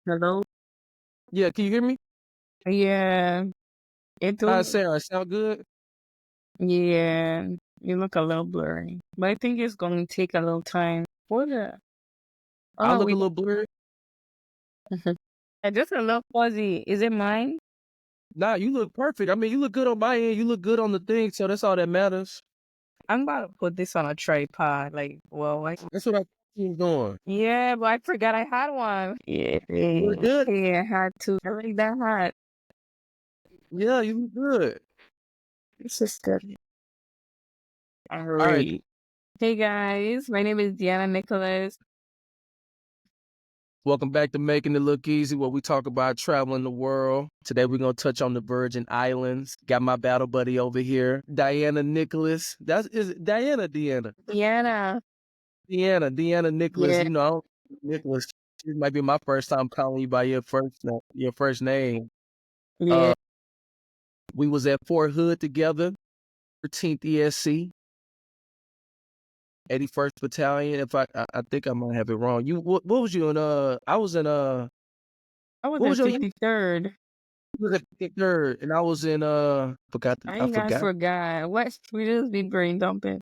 Hello? Yeah, can you hear me? Yeah, it How it took, sound? It sound good? yeah, you look a little blurry. But I think it's going to take a little time. What the? I Oh, look a we little blurry. just a little fuzzy. Is it mine? Nah, you look perfect. I mean, you look good on my end. You look good on the thing, so that's all that matters. I'm about to put this on a tripod. That's what I thought you was doing. Yeah, but I forgot I had one. Yeah, You look good? yeah, I had to. I like that hat. Yeah, you look good. This is good. All All right. right. Hey guys, my name is Deana Nicholas. Welcome back to Making It Look Easy, where we talk about traveling the world. Today we're gonna touch on the Virgin Islands. Got my battle buddy over here, Deana Nicholas. That's is it Diana, Deanna. Deanna. Deana Nicholas. Yeah, You know, Nicholas. This might be my first time calling you by your first name. yeah. Uh, we was at Fort Hood together, 13th ESC, 81st Battalion. If I think I might have it wrong. What was you in? I was in I was what in was your unit? 53rd. You was at 53rd, and I was in I I ain't got forgot. forgot. What? We just be brain dumping.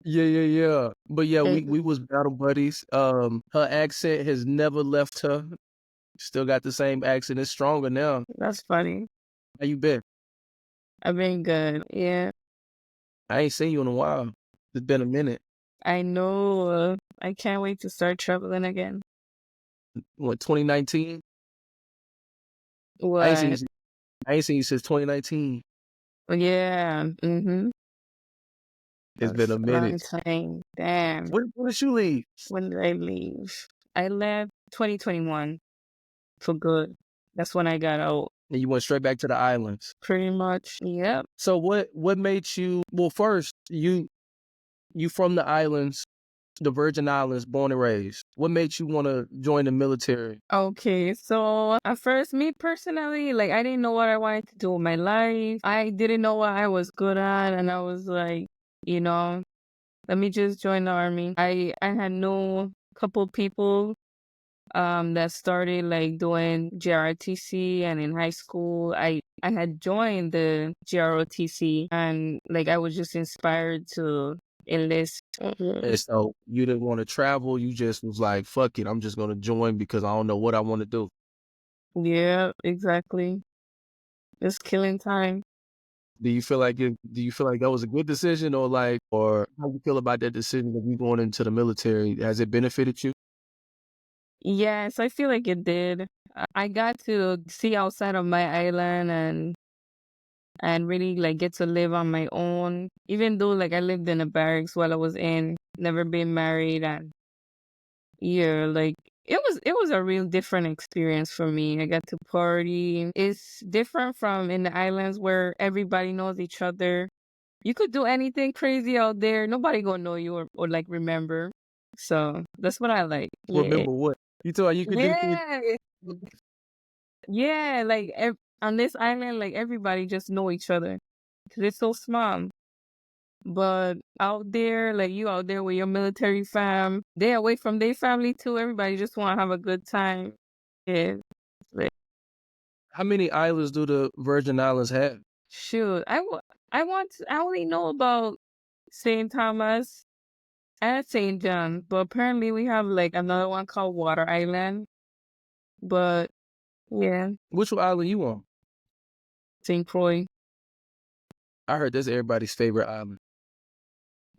Yeah. But yeah, Eh, we was battle buddies. Her accent has never left her. Still got the same accent. It's stronger now. That's funny. How you been? I've been good. Yeah, I ain't seen you in a while. It's been a minute. I know. I can't wait to start traveling again. What 2019? I ain't seen you. What? I ain't seen you since 2019. Yeah. Mm-hmm. It's been That's a a long minute. time. Damn. When did you leave? When did I leave? I left 2021 for good. That's when I got out. And you went straight back to the islands. Pretty much. Yep. So what made you well first, you from the islands, the Virgin Islands, born and raised. What made you want to join the military? Okay, so at first, me personally, like I didn't know what I wanted to do with my life. I didn't know what I was good at, and I was like, you know, let me just join the army. I had known a couple people that started like doing GROTC, and in high school I had joined the GROTC, and like I was just inspired to enlist. And so you didn't want to travel, you just was like, fuck it, I'm just gonna join because I don't know what I want to do. Yeah, exactly. It's killing time. Do you feel like that was a good decision or how you feel about that decision of you going into the military? Has it benefited you? Yes, I feel like it did. I got to see outside of my island and really like get to live on my own. Even though like I lived in a barracks while I was in, never been married, and yeah, like it was a real different experience for me. I got to party. It's different from in the islands where everybody knows each other. You could do anything crazy out there. Nobody gonna know you or like remember. So that's what I like. Yeah. Remember what? You thought you could do things. Yeah. Yeah, like on this island, like everybody just know each other because it's so small. But out there, like you out there with your military fam, they away from their family too. Everybody just want to have a good time. Yeah, like, How many islands do the Virgin Islands have? shoot, I only know about St. Thomas and St. John, but apparently we have like another one called Water Island. But yeah, Which island you on? St. Croix. I heard that's everybody's favorite island.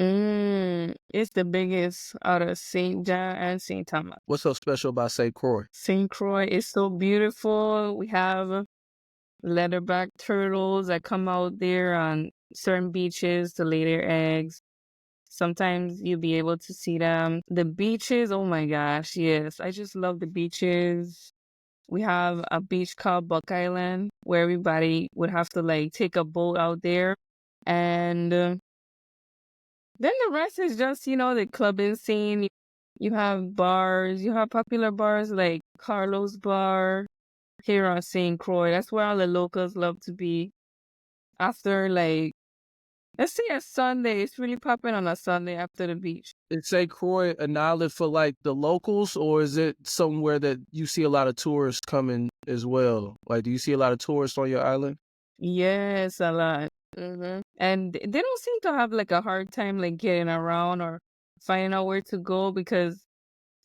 It's the biggest out of St. John and St. Thomas. What's so special about St. Croix? St. Croix is so beautiful. We have leatherback turtles that come out there on certain beaches to lay their eggs. Sometimes you'll be able to see them. The beaches, oh my gosh, yes. I just love the beaches. We have a beach called Buck Island where everybody would have to like take a boat out there. And then the rest is just, the clubbing scene. You have bars, you have popular bars like Carlos Bar here on St. Croix. That's where all the locals love to be. After like Let's say a Sunday. It's really popping on a Sunday after the beach. Is St. Croix an island for like the locals, or is it somewhere that you see a lot of tourists coming as well? Like, do you see a lot of tourists on your island? Yes, a lot. And they don't seem to have like a hard time like getting around or finding out where to go because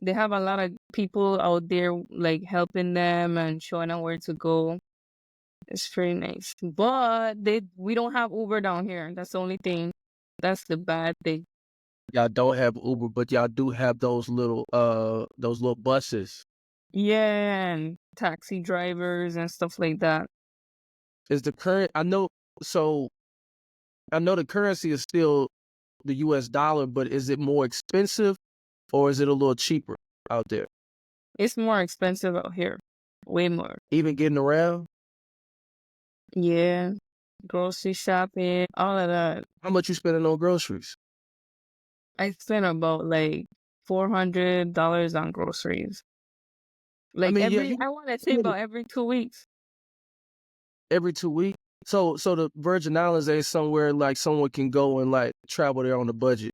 they have a lot of people out there like helping them and showing them where to go. It's pretty nice. But we don't have Uber down here. That's the only thing. That's the bad thing. Y'all don't have Uber, but y'all do have those little buses. Yeah, and taxi drivers and stuff like that. Is the current so I know the currency is still the US dollar, but is it more expensive or is it a little cheaper out there? It's more expensive out here. Way more. Even getting around? Yeah. Grocery shopping, all of that. How much you spending on groceries? I spent about like $400 on groceries. I Like mean, yeah, I want to say about every 2 weeks. every 2 weeks. So the Virgin Islands ain't somewhere like someone can go and like travel there on a budget,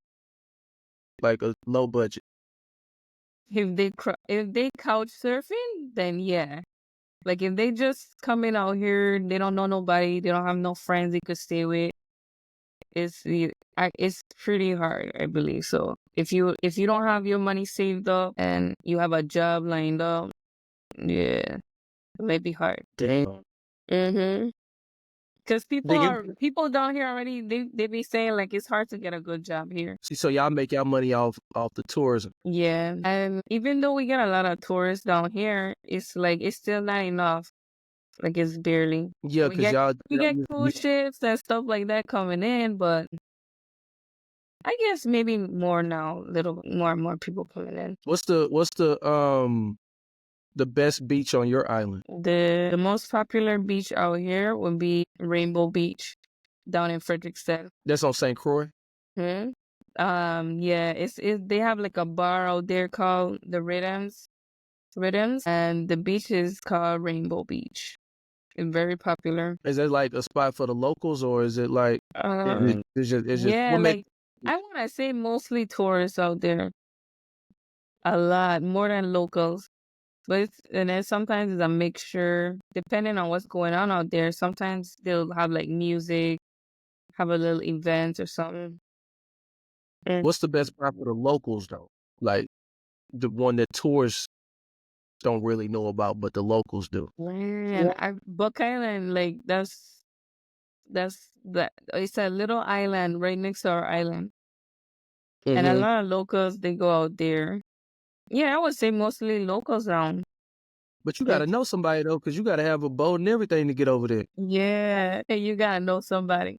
like a low budget. If they couch surfing, then yeah. Like if they just coming out here, they don't know nobody, they don't have no friends they could stay with. It's pretty hard, I believe. So if you don't have your money saved up and you have a job lined up, yeah, it might be hard. Damn. Because They get, people down here already, they be saying like it's hard to get a good job here. see, so y'all make y'all money off the tourism. Yeah, and even though we get a lot of tourists down here, it's like it's still not enough. Like it's barely. Yeah, We because get y'all, we get cruise ships and stuff like that coming in, but I guess maybe more now, little more and more people coming in. what's the best beach on your island? The most popular beach out here would be Rainbow Beach down in Frederickstead. That's on St. Croix. Hmm? Yeah, they have like a bar out there called the Rhythms, and the beach is called Rainbow Beach. It's very popular. Is that like a spot for the locals, or is it like it's just Yeah, what make like I want to say mostly tourists out there. A lot more than locals. And then sometimes it's a mixture, depending on what's going on out there. Sometimes they'll have like music, have a little event or something. what's the best spot for the locals though? Like the one that tourists don't really know about, but the locals do. Man, Buck Island, like it's a little island right next to our island. And a lot of locals, they go out there. Yeah, I would say mostly locals around. But you got to know somebody though, because you got to have a boat and everything to get over there. Yeah, and you gotta know somebody.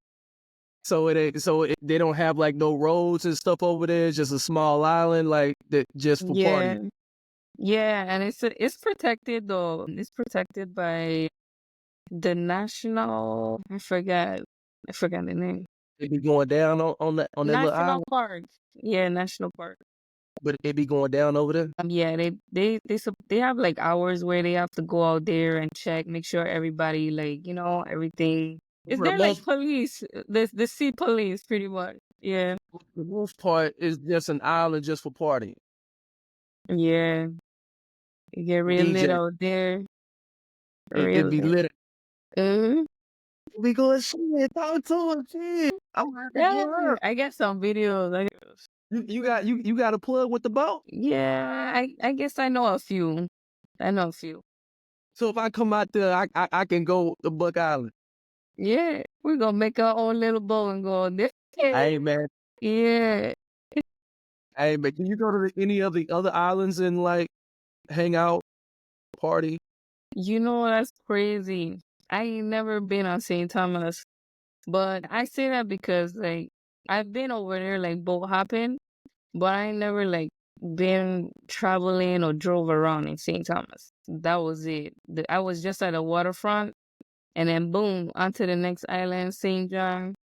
So they don't have like no roads and stuff over there. It's just a small island like that, just for Yeah, party. yeah, and it's protected though. It's protected by the national. I forgot the name. It be going down on that little National island, park. Yeah, national park. but it be going down over there. Yeah, they have like hours where they have to go out there and check, make sure everybody like everything. Is For the there like most, police? The sea police, pretty much. Yeah, the most part is just an island just for partying. yeah. You get real lit DJ, out there. it Real be lit. lit. Mm-hmm. We going shit, talk to him, shit. I'm like, Yeah, I got some videos. you got a plug with the boat. Yeah, I guess I know a few. I know a few. So if I come out there, I can go to Buck Island. Yeah, we're gonna make our own little boat and go on there. Hey man, Yeah. hey man, can you go to any of the other islands and like hang out, party? That's crazy. I ain't never been on St. Thomas, but I say that because like I've been over there like boat hopping, but I ain't never like been traveling or drove around in St. Thomas. That was it. I was just at the waterfront, and then boom, onto the next island, St. John,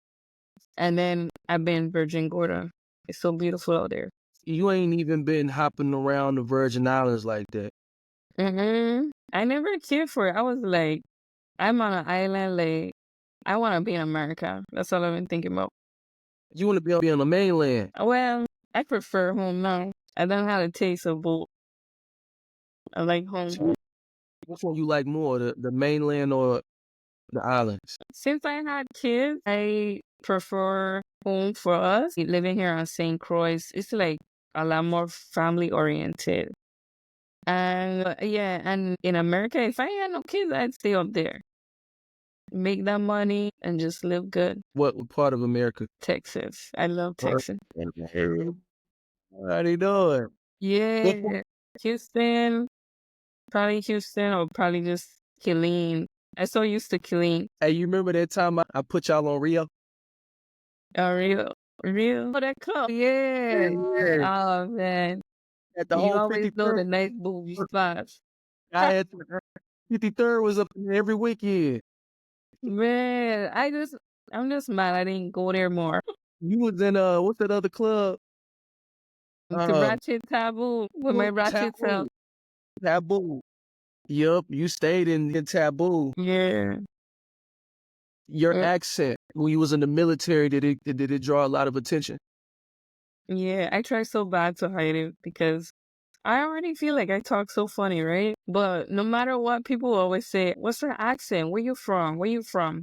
and then I've been Virgin Gorda. It's so beautiful out there. You ain't even been hopping around the Virgin Islands like that. I never cared for it. I was like, I'm on an island, like I want to be in America. That's all I've been thinking about. You want to be on the mainland? Well, I prefer home now. I don't have a taste of both. I like home. Which one you like more, the mainland or the islands? Since I had kids, I prefer home for us. Living here on St. Croix, it's like a lot more family oriented. And yeah, and in America, if I had no kids, I'd stay up there, make that money, and just live good. What part of America? Texas. I love Texas. How they doing? What part? Yeah. Houston, probably Houston or probably just Killeen. I'm so used to Killeen. Hey, you remember that time I put y'all on Rio? Real, real. Oh, that club. Yeah. Yeah. Oh, man. At the You whole always know 53rd. the nice booby spots. I had 53rd was up there every weekend. Man, I'm just mad I didn't go there more. You was in what's that other club? The Ratchet Taboo with my Ratchet self. Taboo. Taboo. Yup, you stayed in Taboo. Yeah. Your accent when you was in the military, did it draw a lot of attention? Yeah, I try so bad to hide it because I already feel like I talk so funny, right? But no matter what, people always say, "What's your accent? Where you from? Where you from?"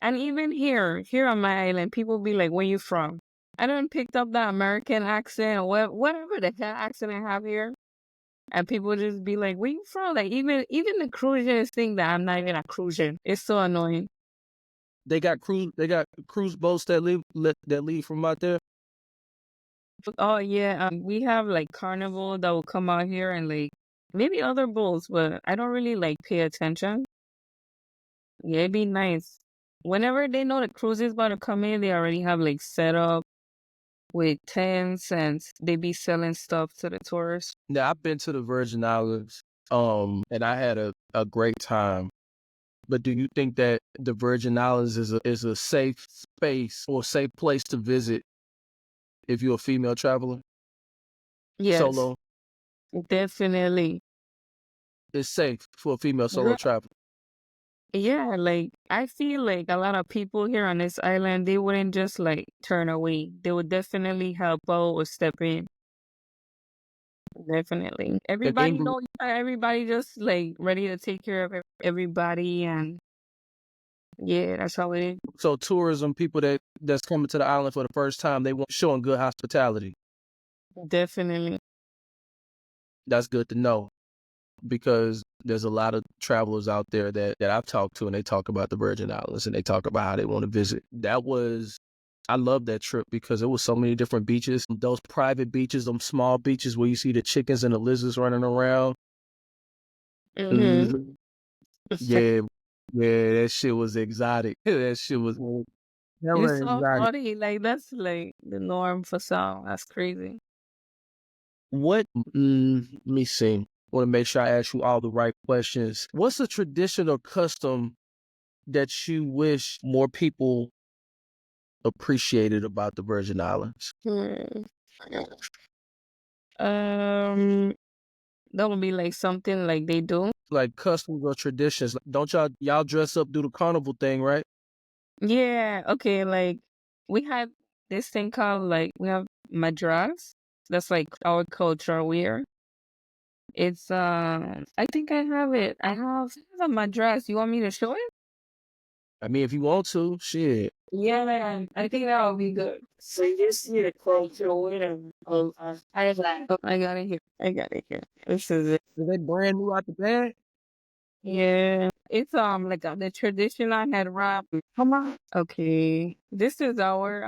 And even here on my island, people be like, "Where you from?" I done picked up that American accent or whatever the hell accent I have here, and people just be like, "Where you from?" Like even the Cruisians think that I'm not even a Cruisian. It's so annoying. They got cruise boats that leave from out there. Oh yeah, we have like carnival that will come out here and like maybe other bulls, but I don't really like pay attention. Yeah, it'd be nice. Whenever they know the cruise is about to come in, they already have like set up with tents and they be selling stuff to the tourists. Now I've been to the Virgin Islands, and I had a great time. But do you think that the Virgin Islands is a safe space or safe place to visit if you're a female traveler? Yes, Solo? definitely. It's safe for a female solo Girl, traveler. yeah, like I feel like a lot of people here on this island, they wouldn't just like turn away. They would definitely help out or step in. Definitely. In Everybody England, know everybody just like ready to take care of everybody and yeah, that's how it is. so tourism people that's coming to the island for the first time, they want showing good hospitality. Definitely. That's good to know because there's a lot of travelers out there that I've talked to and they talk about the Virgin Islands and they talk about how they want to visit. I love that trip because it was so many different beaches. Those private beaches, them small beaches where you see the chickens and the lizards running around. Mm-hmm. Mhm. Yeah, yeah, that shit was exotic. That shit was It's hella so exotic. funny. Like that's like the norm for some. That's crazy. Let me see. Want to make sure I ask you all the right questions. What's a tradition or custom that you wish more people appreciated about the Virgin Islands? Hmm. Um, that would be like something like they do. Like customs or traditions. Don't y'all dress up, do the carnival thing, right? Yeah. Okay. Like we have this thing called like we have madras. That's like our culture wear. It's I think I have it. I have a madras. You want me to show it? I mean, if you want to, shit. Yeah, I think that would be good. So you see the culture wear. Oh, I got it here. I got it here. This is it. Is that brand new out the bag? Yeah, it's like the tradition I had wrapped. Come on. Okay, this is our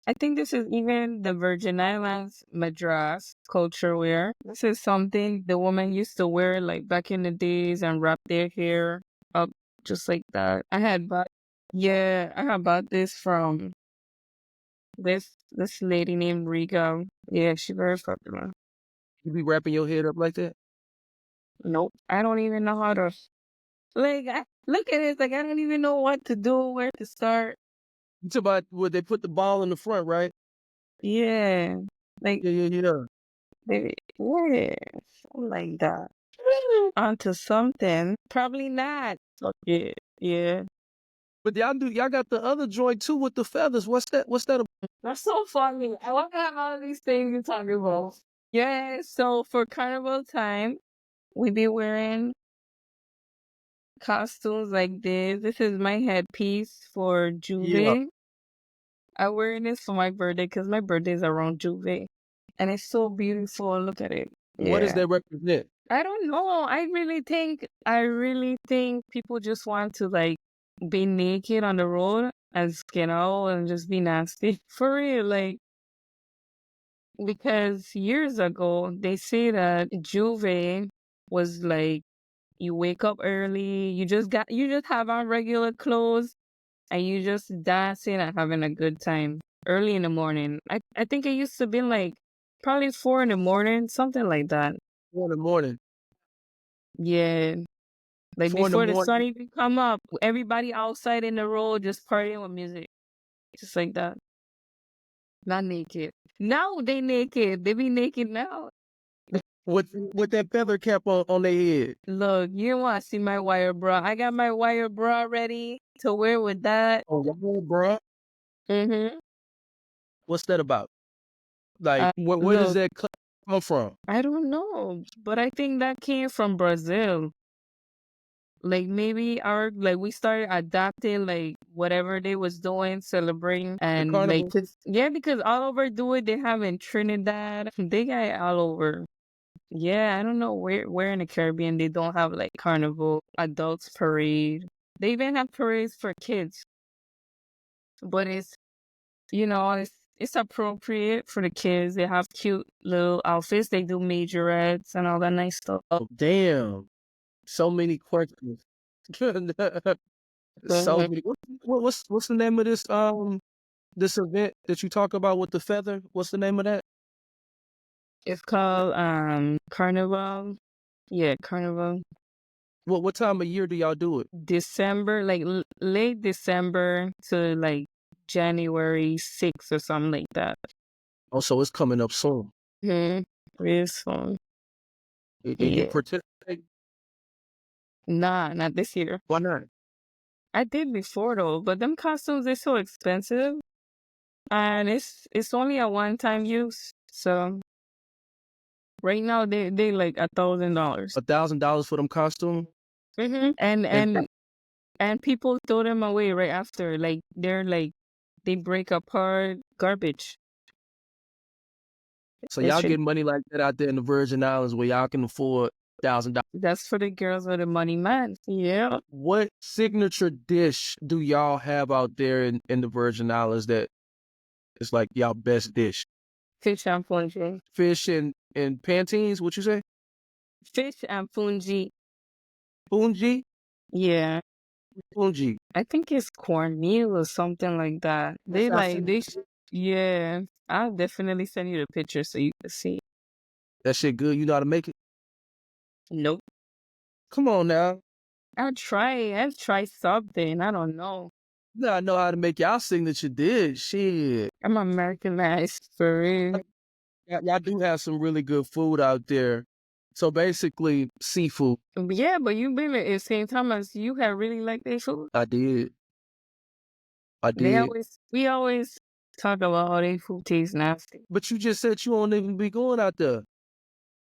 I think this is even the Virgin Islands Madras culture wear. This is something the woman used to wear like back in the days and wrap their hair up just like that. I had bought this from this lady named Riga. Yeah, she's very popular. You be wrapping your head up like that? Nope, I don't even know how to like. Look at it, like I don't even know what to do, where to start. You talk about where they put the ball in the front, right? Yeah, like Yeah, yeah, yeah. maybe yeah, something like that. Onto something. Probably not. Okay. Yeah. But y'all got the other joint too with the feathers. What's that? What's that? That's so funny. I want to have all of these things you're talking about. Yeah, so for carnival time, we be wearing costumes like this. This is my headpiece for Yeah. Juve. I wear this for my birthday because my birthday is around Juve. And it's so beautiful. Look at it. What does Yeah. that represent? I don't know. I really think people just want to like be naked on the road and skin out and just be nasty. For real, like because years ago they say that Juve was like you wake up early, you just have on regular clothes and you just dancing and having a good time early in the morning. I think it used to be like probably 4 in the morning, something like that. 4 in the morning. Yeah. Like 4 in the before the sun morning. even come up, everybody outside in the road just partying with music. Just like that. Not naked. Now they naked. They be naked now. With that feather cap on their head. Look, you want to see my wire bra. I got my wire bra ready to wear with that. Oh, yeah, bruh. Mm-hmm. What's that about? Like, where does Look, that come from? I don't know, but I think that came from Brazil. Like maybe we started adapting like whatever they was doing, celebrating The and like carnival? because all over do it they have in Trinidad. They got it all over. Yeah, I don't know where in the Caribbean they don't have like carnival, adults parade. They even have parades for kids. But it's appropriate for the kids. They have cute little outfits. They do majorettes and all that nice stuff. Oh, damn. So many questions. So Mhm. many. What's the name of this event that you talk about with the feather? What's the name of that? It's called Carnival. Yeah, Carnival. What time of year do y'all do it? December, like late December to like January 6th or something like that. Oh, so it's coming up soon. Real soon. And you Yeah. participate? Nah, not this year. Why not? I did before though, but them costumes are so expensive and it's only a one-time use. So right now they like $1,000. $1,000 for them costumes? And And and people throw them away right after. Like they're like they break apart garbage. so It's y'all shit. get money like that out there in the Virgin Islands where y'all can afford $1,000. That's for the girls with the money man. Yeah. What signature dish do y'all have out there in the Virgin Islands that is like y'all best dish? Fish and fungi. Fish and plantains, what you say? Fish and fungi. Fungi? Yeah. Fungi. I think it's cornmeal or something like that. They like yeah. I'll definitely send you the picture so you can see. That shit good. You know how to make it? Nope. Come on now. I'll try something. I don't know. You gotta know how to make y'all signature dish. Shit. I'm Americanized for real. Y'all do have some really good food out there. So basically, seafood. Yeah, but you've been at St. Thomas. You have really liked their food. I did. I did. We always talk about how their food tastes nasty. But you just said you won't even be going out there.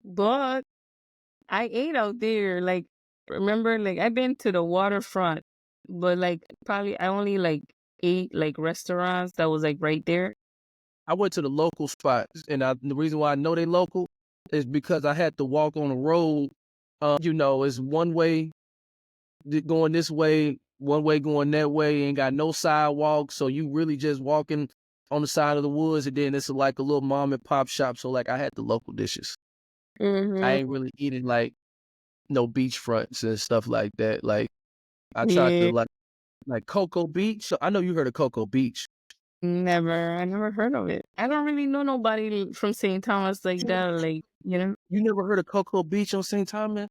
But I ate out there. Like, remember, like I've been to the waterfront, but like probably I only like ate like restaurants that was like right there. I went to the local spots, and the reason why I know they local is because I had to walk on the road. It's one way going this way, one way going that way, ain't got no sidewalk, so you really just walking on the side of the woods, and then it's like a little mom and pop shop. So like I had the local dishes. I ain't really eating like no beachfronts and stuff like that. Like I tried to Yeah, like Cocoa Beach. So I know you heard of Cocoa Beach. never. I never heard of it. I don't really know nobody from St. Thomas like that. Like, You never heard of Cocoa Beach on St. Thomas?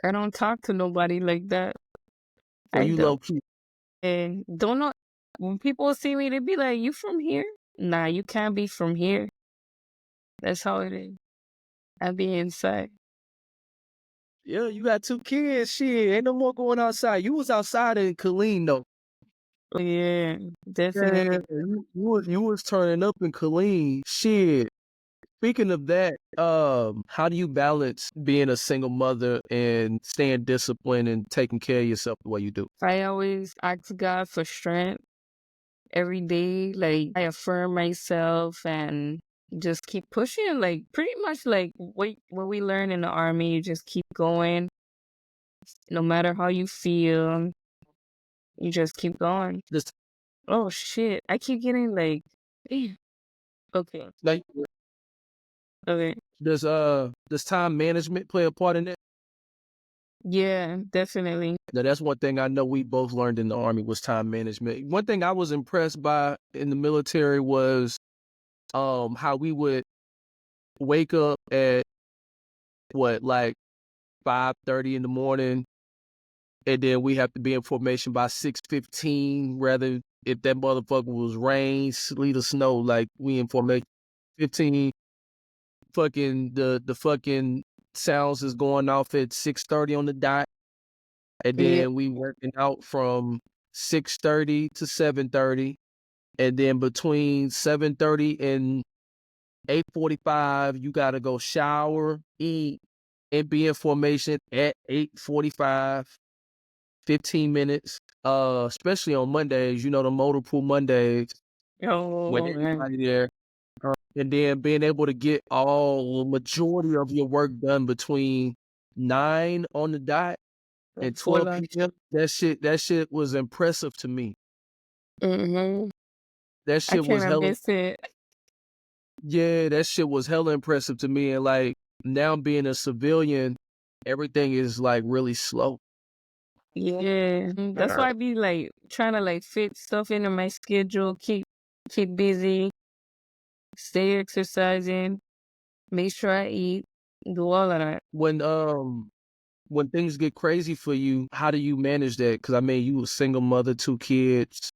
I don't talk to nobody like that. So I you don't. low key. And don't know when people see me, they be like, "You from here?" Nah, you can't be from here. That's how it is. I be inside. Yeah, you got 2 kids. Shit, ain't no more going outside. You was outside in Colleen though. Oh, yeah, Yeah, definitely. you was turning up in Colleen. Shit. Speaking of that, how do you balance being a single mother and staying disciplined and taking care of yourself the way you do? I always ask God for strength every day. Like, I affirm myself and just keep pushing. Like, pretty much like what we learn in the army, you just keep going. No matter how you feel, you just keep going. Does Oh shit. I keep getting like okay. like Okay. does time management play a part in that? Yeah, definitely. Now that's one thing I know we both learned in the army was time management. One thing I was impressed by in the military was how we would wake up at what, like 5:30 in the morning, and then we have to be in formation by 6:15. Rather, if that motherfucker was rain, sleet, or snow, like we in formation 15. Fucking the fucking sounds is going off at 6:30 on the dot, and Yeah. then we working out from 6:30 to 7:30, and then between 7:30 and 8:45, you gotta go shower, eat, and be in formation at 8:45. 15 minutes, especially on Mondays, the motor pool Mondays with Oh man. everybody there. And then being able to get all majority of your work done between 9 on the dot and For 12 lunch. PM. That shit was impressive to me. Mm-hmm. That I shit was can't hella miss it. Yeah, that shit was hella impressive to me. And like now being a civilian, everything is like really slow. Yeah. That's why I be like trying to like fit stuff into my schedule, keep busy, stay exercising, make sure I eat, do all of that. When things get crazy for you, how do you manage that? Because I mean, you a single mother, 2 kids.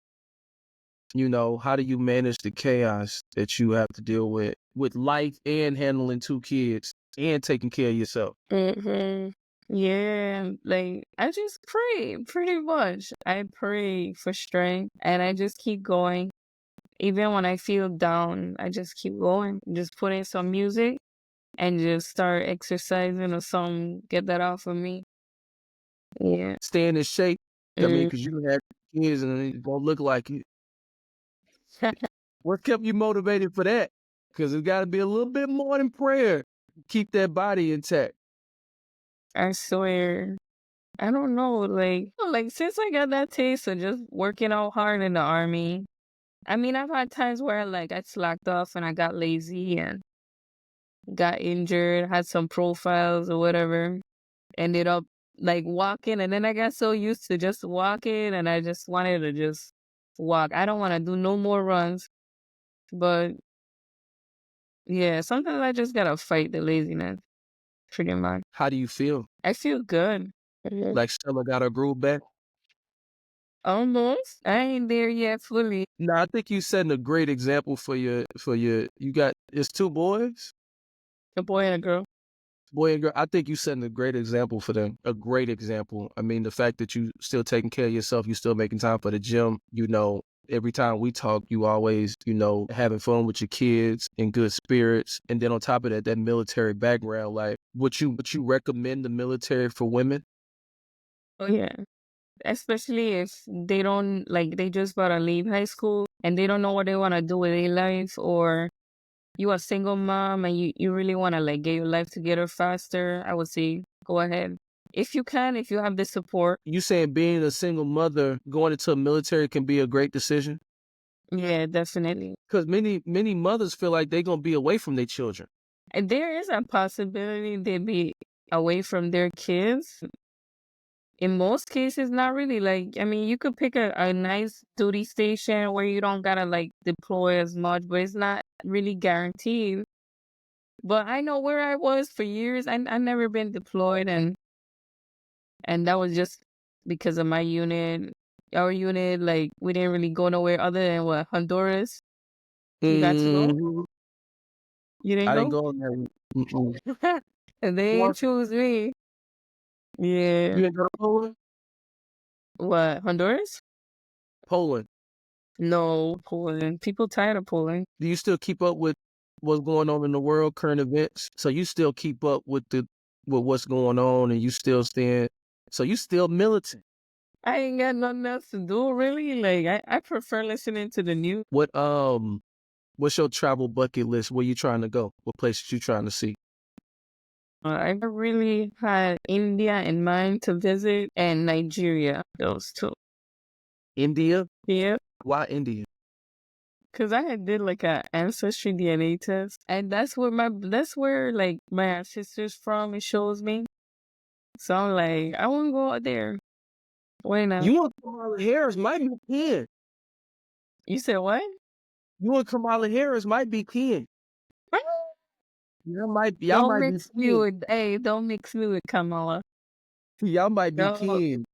How do you manage the chaos that you have to deal with life and handling 2 kids and taking care of yourself? Mm-hmm. Yeah, like I just pray pretty much. I pray for strength and I just keep going. Even when I feel down, I just keep going. Just put in some music and just start exercising or something. Get that off of me. Yeah. Staying in shape. I mean, Mm. because you have kids and it won't look like it. What kept you motivated for that? Because it got to be a little bit more than prayer. Keep that body intact. I swear. I don't know. Like since I got that taste of just working out hard in the army, I mean, I've had times where like I slacked off and I got lazy and got injured, had some profiles or whatever, ended up like walking, and then I got so used to just walking and I just wanted to just walk. I don't want to do no more runs, but yeah, sometimes I just gotta fight the laziness pretty much. How do you feel? I feel good. Mhm. Like Stella got her groove back? Almost. I ain't there yet fully. No, I think you setting a great example for your you got it's 2 boys? A boy and a girl. Boy and girl, I think you setting a great example for them. A great example. I mean, the fact that you still taking care of yourself, you still making time for the gym, every time we talk, you always, having fun with your kids in good spirits. And then on top of that, that military background, like would you recommend the military for women? Oh yeah. Especially if they don't like they just about to leave high school and they don't know what they want to do with their life, or you a single mom and you really want to like get your life together faster. I would say go ahead if you can, if you have the support. You saying being a single mother going into a military can be a great decision? Yeah, definitely. Because many mothers feel like they're gonna be away from their children. And there is a possibility they be away from their kids. In most cases, not really. Like, I mean, you could pick a nice duty station where you don't gotta like deploy as much, but it's not really guaranteed. But I know where I was for years. I never been deployed, and that was just because of my unit. Our unit, like, we didn't really go nowhere other than what, Honduras. You got to go? Mhm. You didn't I didn't go? go in there. Mm-mm. And they ain't What? choose me. Yeah. You didn't go to Poland? What, Honduras? Poland? No, Poland. People tired of Poland. Do you still keep up with what's going on in the world, current events? So you still keep up with what's going on, and you still stand. So you still militant. I ain't got nothing else to do, really. Like, I prefer listening to the news. What's your travel bucket list? Where you trying to go? What places you trying to see? I really had India in mind to visit and Nigeria, those two. India? Yeah, Why India? because I had did like a ancestry DNA test, and that's where like my ancestors from. It shows me, so I'm like, I want to go out there. Why not? You and Kamala Harris might be kin. You said what? You and Kamala Harris might be kin. Y'all Don't might be mix me kin. with don't mix me with Kamala. Y'all might be No, kin.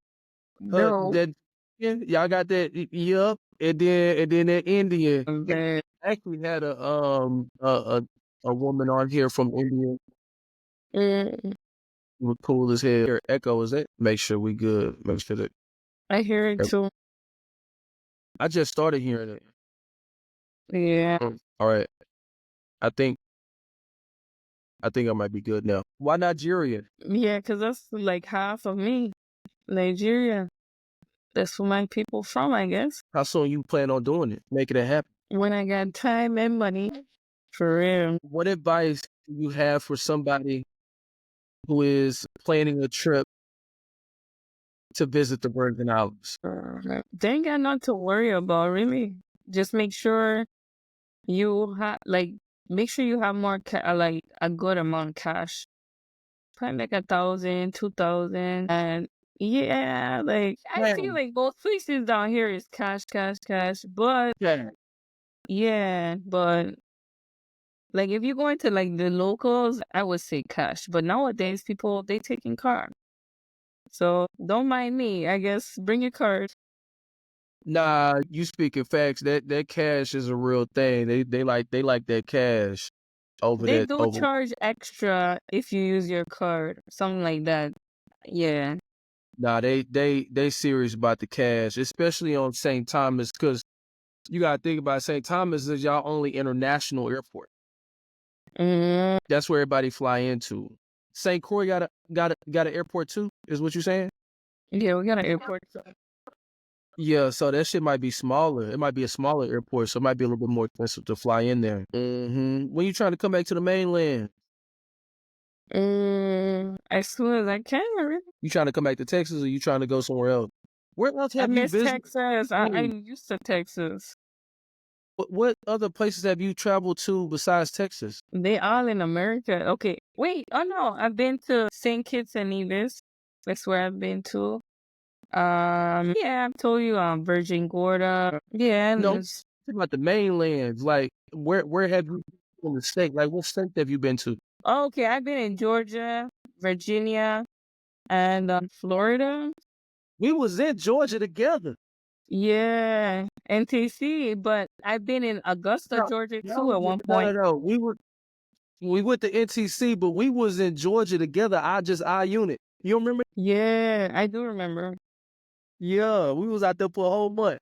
no, That yeah, y'all got that. Yup. And then that Indian that actually had a woman on here from India. mm, Was cool as hell. Your echo is it? Make sure we good. Make sure that I hear it too. I just started hearing it. Yeah, All right. I think I might be good now. Why Nigeria? yeah, because that's like half of me, Nigeria. That's where my people from, I guess. How soon you plan on doing it? Making it happen? When I got time and money, for real. What advice do you have for somebody who is planning a trip to visit the Virgin Islands? They ain't got nothing to worry about, really. Just make sure you have make sure you have more like a good amount of cash. Probably like 1,000, 2,000, and yeah, like I feel like both places down here is cash, cash, cash. But Yeah. yeah, but like if you're going to like the locals, I would say cash. But nowadays people they taking card. So don't mind me. I guess bring your card. Nah, you speaking facts. That cash is a real thing. They like that cash over They that do over. charge extra if you use your card, something like that. Yeah. Nah, they serious about the cash, especially on St. Thomas, because you gotta think about St. Thomas is y'all only international airport. Mm, That's where everybody fly into. St. Croix got an airport too, is what you saying? yeah, we got an airport. Yeah, so that shit might be smaller. It might be a smaller airport, so it might be a little bit more expensive to fly in there. When you trying to come back to the mainland? As soon as I can, really. You trying to come back to Texas, or you trying to go somewhere else? Where else I have you miss visited? Texas. I'm used to Texas. What other places have you traveled to besides Texas? They all in America. Okay, wait. Oh no, I've been to St. Kitts and Nevis. That's where I've been to. Yeah, I've told you. Virgin Gorda. Yeah, No, think about the mainland. Like, where have you been in the state? Like, what state have you been to? okay. I've been in Georgia, Virginia, and Florida. We was in Georgia together. Yeah, NTC. But I've been in Augusta, No, Georgia too no, at one no, no, point. no. We went to NTC, but we was in Georgia together. Our unit. You remember? Yeah, I do remember. Yeah, we was out there for a whole month.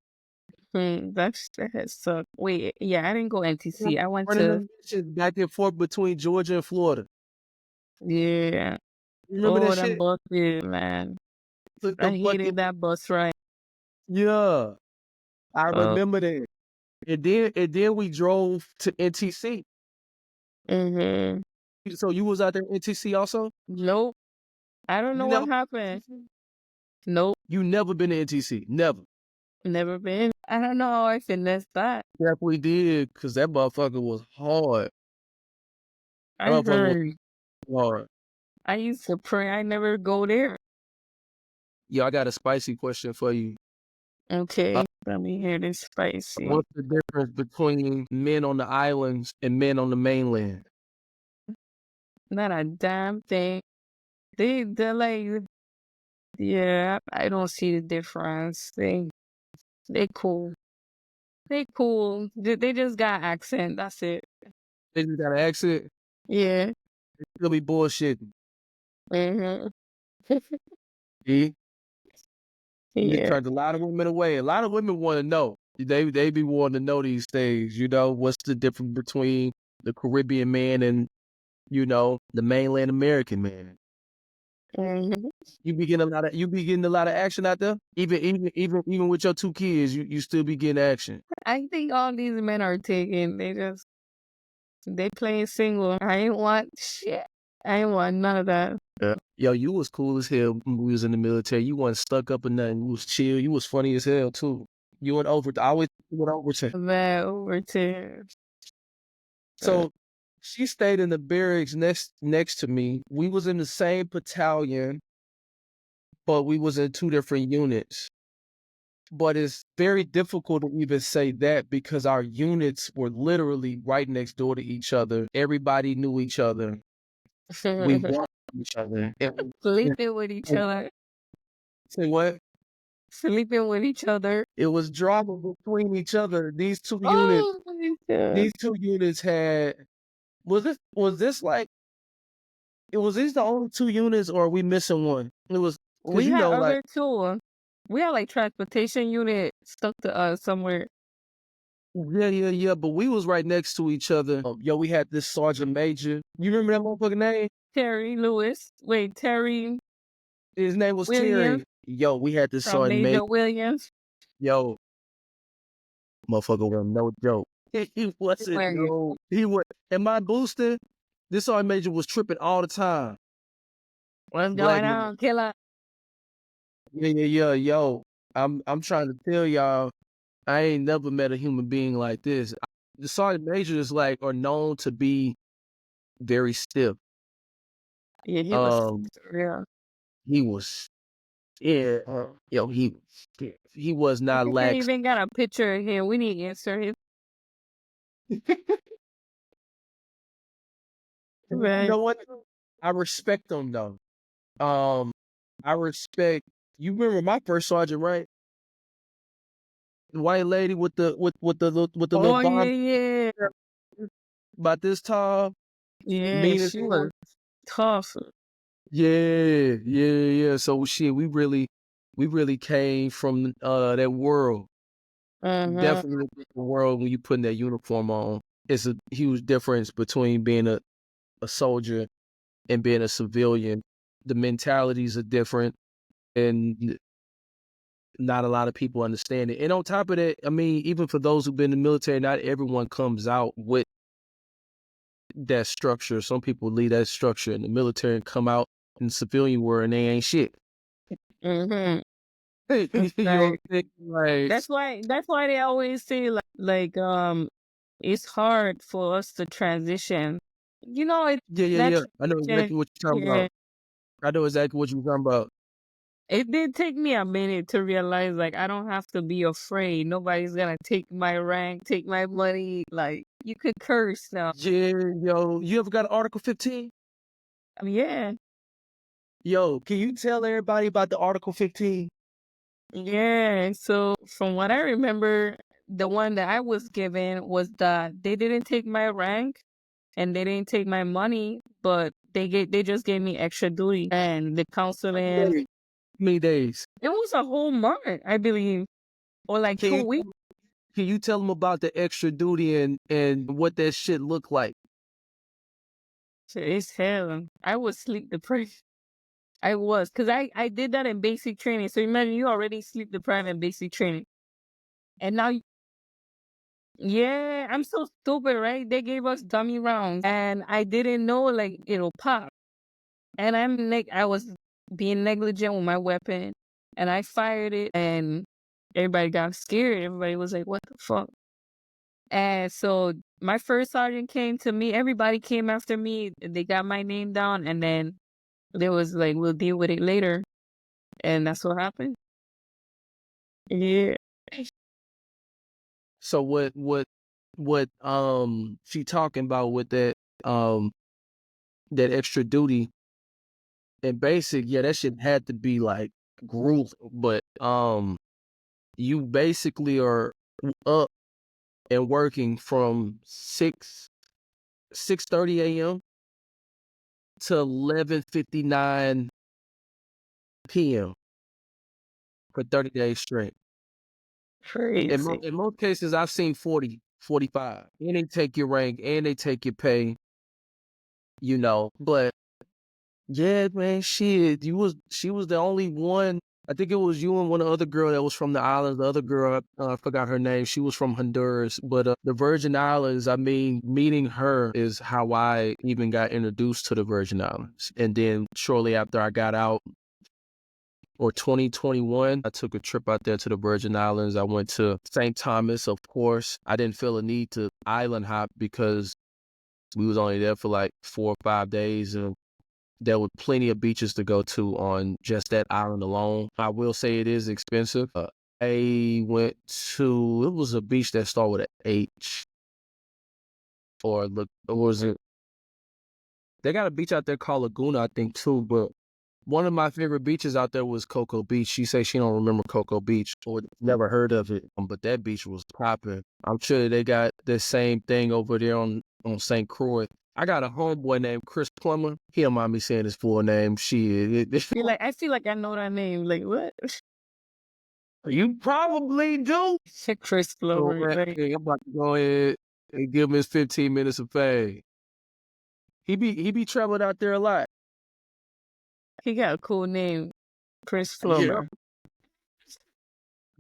That has sucked. Wait, yeah, I didn't go NTC. I went Running to them missions back and forth between Georgia and Florida. yeah. You remember that Oh, that shit? bus ride, man. Took I the hated fucking that bus ride. yeah. I Oh, remember that. And then we drove to NTC. mm-hmm. So you was out there NTC also? Nope. I don't know You what never happened. Nope. you never been to NTC. Never. Never been. I don't know how I finessed that. Definitely did, cause that motherfucker was hard. That I motherfucker was heard. hard. I used to pray I never go there. Yeah, I got a spicy question for you. Okay. Let me hear this spicy. What's the difference between men on the islands and men on the mainland? Not a damn thing. They're like, yeah, I don't see the difference. They cool. They cool. They just got accent. That's it. They just got an accent. Yeah. They'll be bullshitting. Mm-hmm. See? You Yeah. turned a lot of women away. A lot of women want to know. They be wanting to know these things. What's the difference between the Caribbean man and the mainland American man? Mhm. You be getting a lot of action out there. Even with your 2 kids, you still be getting action. I think all these men are taken. They playing single. I ain't want shit. I ain't want none of that. Yeah. Yo, you was cool as hell when we was in the military. You wasn't stuck up or nothing. You was chill. You was funny as hell too. You went over. I always went over. Man, over to So she stayed in the barracks next to me. We was in the same battalion, but we was in 2 different units. But it's very difficult to even say that because our units were literally right next door to each other. Everybody knew each other. We walked each other. sleeping with each other. Say what? Sleeping with each other. It was drama between each other. These two units. Oh my God. These 2 units had. Was this like? Was these the only 2 units, or are we missing one? It was because We had like. other too. We had like transportation unit stuck to us somewhere. Yeah. But we was right next to each other. Yo, we had this sergeant major. You remember that motherfucking name? Terry Lewis. Wait, Terry His name was Williams Terry. Yo, we had this from sergeant major. Major Williams. Yo, motherfucker was no joke. He wasn't Where you? no. He was. Am I boosting? This sergeant major was tripping all the time. What's Black going man. on, killer? Yeah. Yo, I'm trying to tell y'all, I ain't never met a human being like this. The sergeant majors are known to be very stiff. Yeah, he was Um, real. he was, yeah, yo, he was not I lax. even got a picture here. We need to answer his. You Right. know what? I respect him though. Um, I respect. You remember my first sergeant, right? The white lady with the little Oh bomb yeah. about this tall, Yeah, mean as she hell. was tough. Yeah. So shit, we really came from that world. Uh-huh. Definitely a different world when you putting that uniform on. It's a huge difference between being a soldier and being a civilian. The mentalities are different, and not a lot of people understand it. And on top of that, I mean, even for those who've been in the military, not everyone comes out with that structure. Some people leave that structure in the military and come out in the civilian world and they ain't shit. Mm-hmm. You know what Like I'm saying? Like, that's why they always say like it's hard for us to transition. It that yeah. I know transition, exactly what you're talking yeah. about. I know exactly what you're talking about. It did take me a minute to realize like I don't have to be afraid. Nobody's gonna take my rank, take my money. Like you could curse now. Yeah, yo, you ever got Article 15? Yeah. Yo, can you tell everybody about the Article 15? Yeah. So from what I remember, the one that I was given was that they didn't take my rank and they didn't take my money, but they just gave me extra duty and the counseling. How many days? It was a whole month, I believe, or like Can 2 weeks. you tell them about the extra duty and what that shit look like? So it's hell. I was sleep deprived. I was, cause I did that in basic training. So imagine you already sleep deprived in basic training, and now, yeah, I'm so stupid, right? They gave us dummy rounds, and I didn't know like it'll pop, and I was being negligent with my weapon, and I fired it, and everybody got scared. Everybody was like, "What the fuck?" And so my first sergeant came to me. Everybody came after me. They got my name down, and then there was like, "We'll deal with it later," and that's what happened. Yeah. So what she talking about with um that extra duty and basic, yeah, that shit had to be like grueling. But you basically are up and working from 6:30 a.m. to 11:59 p.m. for 30 days straight. Crazy. In most cases, I've seen 40, 45. And they take your rank and they take your pay, but yeah, man, shit, she was the only one. I think it was you and one other girl that was from the islands. The other girl, I forgot her name. She was from Honduras, but the Virgin Islands. I mean, meeting her is how I even got introduced to the Virgin Islands. And then shortly after I got out, or 2021, I took a trip out there to the Virgin Islands. I went to St. Thomas, of course. I didn't feel a need to island hop because we was only there for like 4 or 5 days, and there were plenty of beaches to go to on just that island alone. I will say it is expensive. I went to, it was a beach that started with an H, or was it? They got a beach out there called Laguna, I think, too, but one of my favorite beaches out there was Cocoa Beach. She says she don't remember Cocoa Beach or never heard of it, but that beach was popping. I'm sure they got the same thing over there on St. Croix. I got a homeboy named Chris Plummer. He don't mind me saying his full name. Shit. I feel like I know that name. Like what? You probably do. Chris So, Flower. man, Like, hey, I'm about to go ahead and give him his 15 minutes of fame. He be traveling out there a lot. he got a cool name, Chris Yeah. Flower.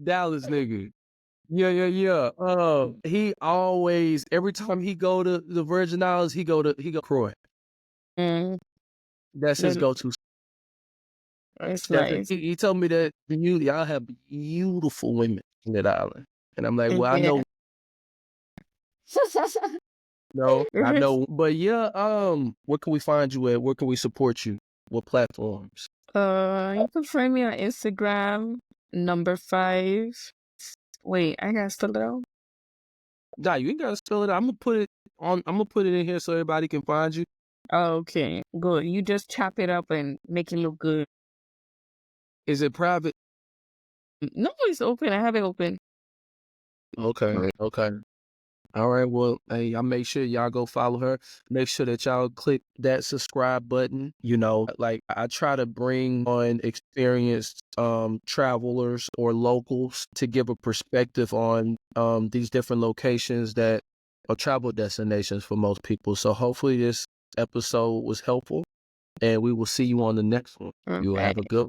Dallas nigga. Yeah. He always, every time he go to the Virgin Islands, he go Croy. Mm, That's his that- go-to. That's nice. He told me that y'all have beautiful women in that island, and I'm like, well, I know, I know, but yeah. Where can we find you at? Where can we support you? What platforms? You can find me on Instagram, number 5. Wait, I gotta spell it out. Nah, you ain't gotta spell it. I'm gonna put it in here so everybody can find you. Okay, good. You just chop it up and make it look good. Is it private? No, it's open. I have it open. Okay. All right, well, hey, I'll make sure y'all go follow her. Make sure that y'all click that subscribe button. Like I try to bring on experienced travelers or locals to give a perspective on these different locations that are travel destinations for most people. So hopefully this episode was helpful, and we will see you on the next one. You Okay. have a good one.